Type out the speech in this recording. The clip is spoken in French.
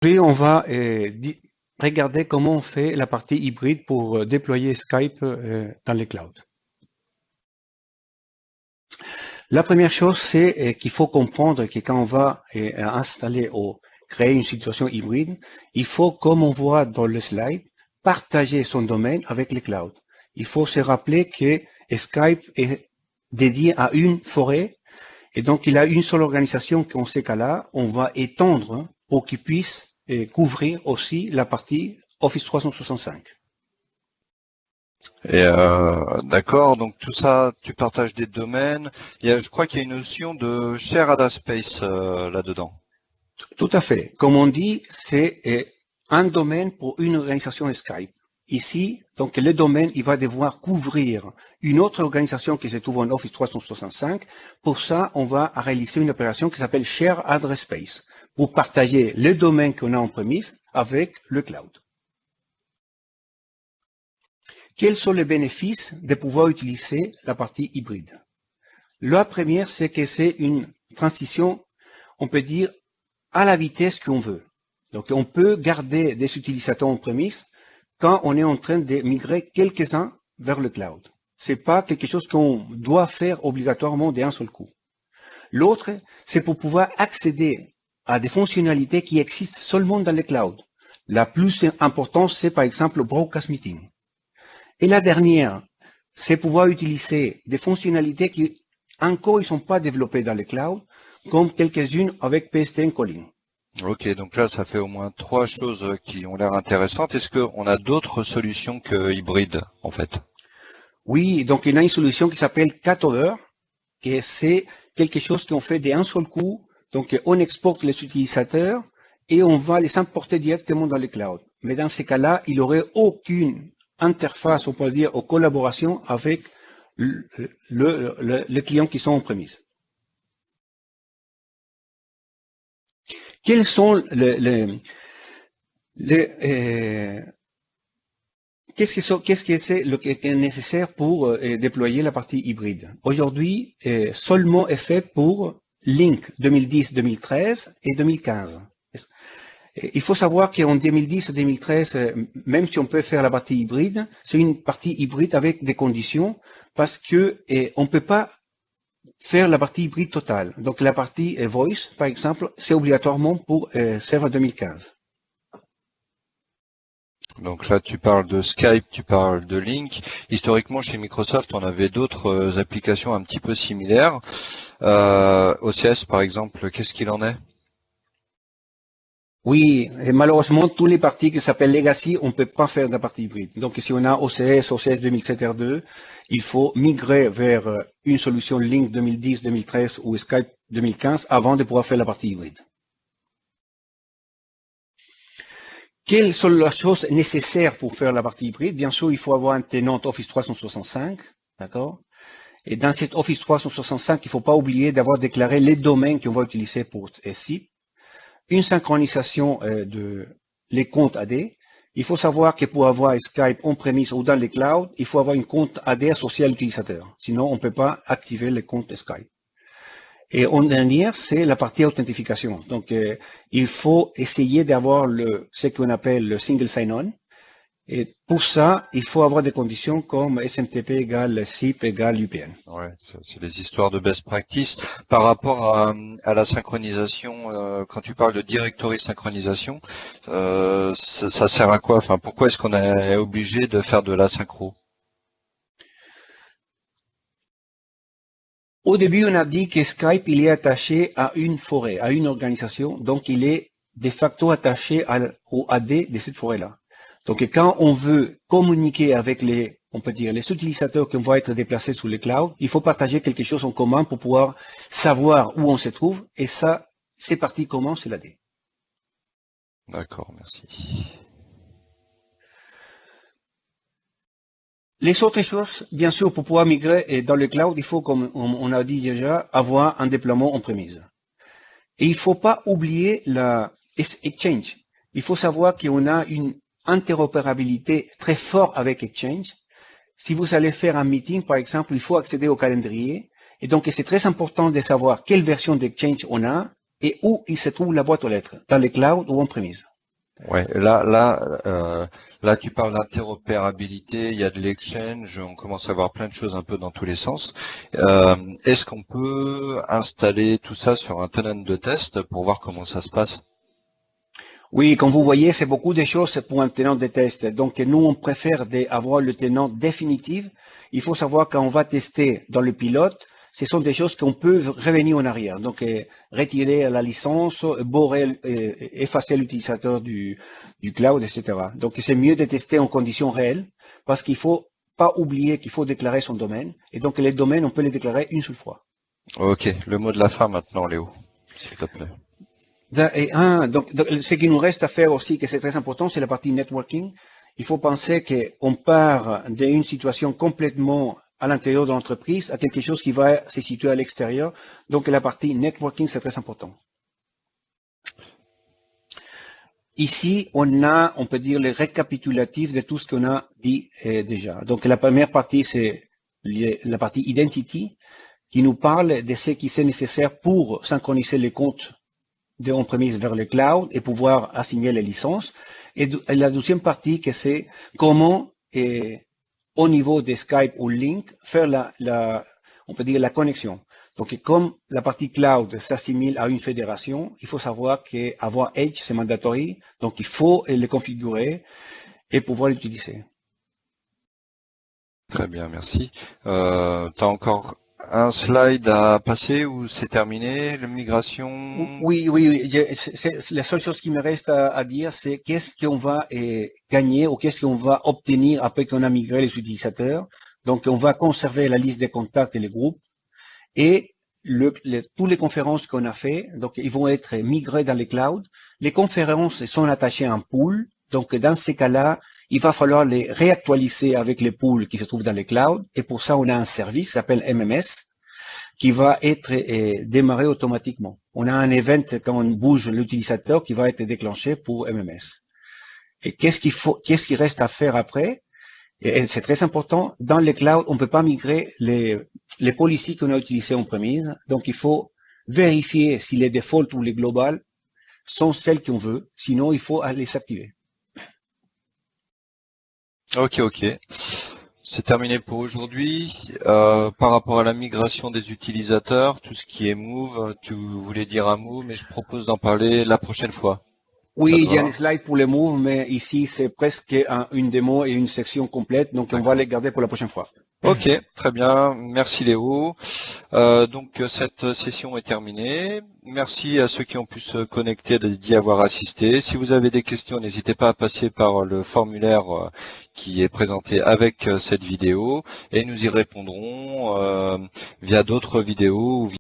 Aujourd'hui, on va regarder comment on fait la partie hybride pour déployer Skype dans les clouds. La première chose, c'est qu'il faut comprendre que quand on va installer ou créer une situation hybride, il faut, comme on voit dans le slide, partager son domaine avec les clouds. Il faut se rappeler que Skype est dédié à une forêt et donc il a une seule organisation qu'en ces cas-là, on va étendre pour qu'il puisse couvrir aussi la partie Office 365. Et d'accord, donc tout ça, tu partages des domaines. Je crois qu'il y a une notion de share address space là-dedans. Tout à fait. Comme on dit, c'est un domaine pour une organisation Skype. Ici, donc le domaine, il va devoir couvrir une autre organisation qui se trouve en Office 365. Pour ça, on va réaliser une opération qui s'appelle Share Address Space pour partager le domaine qu'on a en premise avec le cloud. Quels sont les bénéfices de pouvoir utiliser la partie hybride? La première, c'est que c'est une transition, on peut dire, à la vitesse qu'on veut. Donc, on peut garder des utilisateurs en premise quand on est en train de migrer quelques-uns vers le cloud. C'est pas quelque chose qu'on doit faire obligatoirement d'un seul coup. L'autre, c'est pour pouvoir accéder à des fonctionnalités qui existent seulement dans le cloud. La plus importante, c'est par exemple le broadcast meeting. Et la dernière, c'est pouvoir utiliser des fonctionnalités qui encore ne sont pas développées dans le cloud, comme quelques-unes avec PSTN Calling. Ok, donc là, ça fait au moins 3 choses qui ont l'air intéressantes. Est-ce qu'on a d'autres solutions que hybrides, en fait? Oui, donc il y a une solution qui s'appelle Cutover, qui c'est quelque chose qu'on fait d'un seul coup. Donc on exporte les utilisateurs et on va les importer directement dans le cloud. Mais dans ces cas-là, il n'y aurait aucune interface, on peut dire, aux collaborations avec les clients qui sont en premise. Quels sont qu'est-ce qui est nécessaire pour déployer la partie hybride? Aujourd'hui, seulement est fait pour Link 2010, 2013 et 2015. Il faut savoir qu'en 2010 et 2013, même si on peut faire la partie hybride, c'est une partie hybride avec des conditions parce que on ne peut pas faire la partie hybride totale. Donc la partie Voice, par exemple, c'est obligatoirement pour Server 2015. Donc là, tu parles de Skype, tu parles de Link. Historiquement, chez Microsoft, on avait d'autres applications un petit peu similaires. OCS, par exemple, qu'est-ce qu'il en est? Oui, et malheureusement, tous les parties qui s'appellent Legacy, on ne peut pas faire de la partie hybride. Donc, si on a OCS 2007 R2, il faut migrer vers une solution Link 2010, 2013 ou Skype 2015 avant de pouvoir faire la partie hybride. Quelles sont les choses nécessaires pour faire la partie hybride? Bien sûr, il faut avoir un tenant Office 365, d'accord? Et dans cet Office 365, il ne faut pas oublier d'avoir déclaré les domaines qu'on va utiliser pour SIP. Une synchronisation de les comptes AD. Il faut savoir que pour avoir Skype on-premise ou dans les clouds, il faut avoir une compte AD associé à l'utilisateur. Sinon, on ne peut pas activer les comptes Skype. Et en dernière, c'est la partie authentification. Donc, il faut essayer d'avoir ce qu'on appelle le single sign-on. Et pour ça, il faut avoir des conditions comme SMTP égale SIP égale UPN. Ouais, c'est des histoires de best practice. Par rapport à la synchronisation, quand tu parles de directory synchronisation, ça sert à quoi? Enfin, pourquoi est-ce qu'on est obligé de faire de la synchro? Au début, on a dit que Skype, il est attaché à une forêt, à une organisation, donc il est de facto attaché au AD de cette forêt-là. Donc, quand on veut communiquer avec on peut dire, les utilisateurs qui vont être déplacés sur le cloud, il faut partager quelque chose en commun pour pouvoir savoir où on se trouve, et ça, c'est partie commun, c'est l'AD. D'accord, merci. Les autres choses, bien sûr, pour pouvoir migrer dans le cloud, il faut, comme on a dit déjà, avoir un déploiement en premise. Et il ne faut pas oublier la Exchange. Il faut savoir qu'on a une interopérabilité très forte avec Exchange. Si vous allez faire un meeting, par exemple, il faut accéder au calendrier. Et donc, c'est très important de savoir quelle version d'Exchange on a et où il se trouve la boîte aux lettres, dans les clouds ou en premise. Ouais, là, tu parles d'interopérabilité, il y a de l'exchange, on commence à voir plein de choses un peu dans tous les sens. Est-ce qu'on peut installer tout ça sur un tenant de test pour voir comment ça se passe? Oui, comme vous voyez, c'est beaucoup de choses pour un tenant de test. Donc, nous, on préfère avoir le tenant définitif. Il faut savoir quand on va tester dans le pilote, ce sont des choses qu'on peut revenir en arrière. Donc, retirer la licence, borrer, effacer l'utilisateur du cloud, etc. Donc, c'est mieux de tester en conditions réelles parce qu'il faut pas oublier qu'il faut déclarer son domaine. Et donc, les domaines, on peut les déclarer une seule fois. Ok, le mot de la fin maintenant, Léo, s'il te plaît. Donc, ce qui nous reste à faire aussi, que c'est très important, c'est la partie networking. Il faut penser qu'on part d'une situation complètement à l'intérieur de l'entreprise à quelque chose qui va se situer à l'extérieur. Donc, la partie networking, c'est très important. Ici, on peut dire, le récapitulatif de tout ce qu'on a dit déjà. Donc, la première partie, c'est la partie identity, qui nous parle de ce qui est nécessaire pour synchroniser les comptes de on-premise vers le cloud et pouvoir assigner les licences. Et la deuxième partie, que c'est comment, au niveau de Skype ou Link, faire on peut dire la connexion. Donc, comme la partie cloud s'assimile à une fédération, il faut savoir qu'avoir Edge, c'est mandatory. Donc, il faut le configurer et pouvoir l'utiliser. Très bien, merci. Tu as encore un slide à passer ou c'est terminé, la migration? Oui. La seule chose qui me reste à dire, c'est qu'est-ce qu'on va gagner ou qu'est-ce qu'on va obtenir après qu'on a migré les utilisateurs. Donc, on va conserver la liste des contacts et les groupes et toutes les conférences qu'on a fait, donc ils vont être migrées dans les clouds. Les conférences sont attachées à un pool. Donc, dans ces cas-là, il va falloir les réactualiser avec les pools qui se trouvent dans les clouds. Et pour ça, on a un service qui s'appelle MMS qui va être démarré automatiquement. On a un event quand on bouge l'utilisateur qui va être déclenché pour MMS. Et qu'est-ce qu'il reste à faire après? Et c'est très important. Dans les clouds, on ne peut pas migrer les policies qu'on a utilisées en premise. Donc, il faut vérifier si les defaults ou les globales sont celles qu'on veut. Sinon, il faut les s'activer. Ok. C'est terminé pour aujourd'hui. Par rapport à la migration des utilisateurs, tout ce qui est Move, tu voulais dire un mot, mais je propose d'en parler la prochaine fois. Oui, il y a un slide pour les Move, mais ici, c'est presque une démo et une section complète. Donc, on va les garder pour la prochaine fois. Ok, très bien. Merci Léo. Donc cette session est terminée. Merci à ceux qui ont pu se connecter d'y avoir assisté. Si vous avez des questions, n'hésitez pas à passer par le formulaire qui est présenté avec cette vidéo et nous y répondrons via d'autres vidéos ou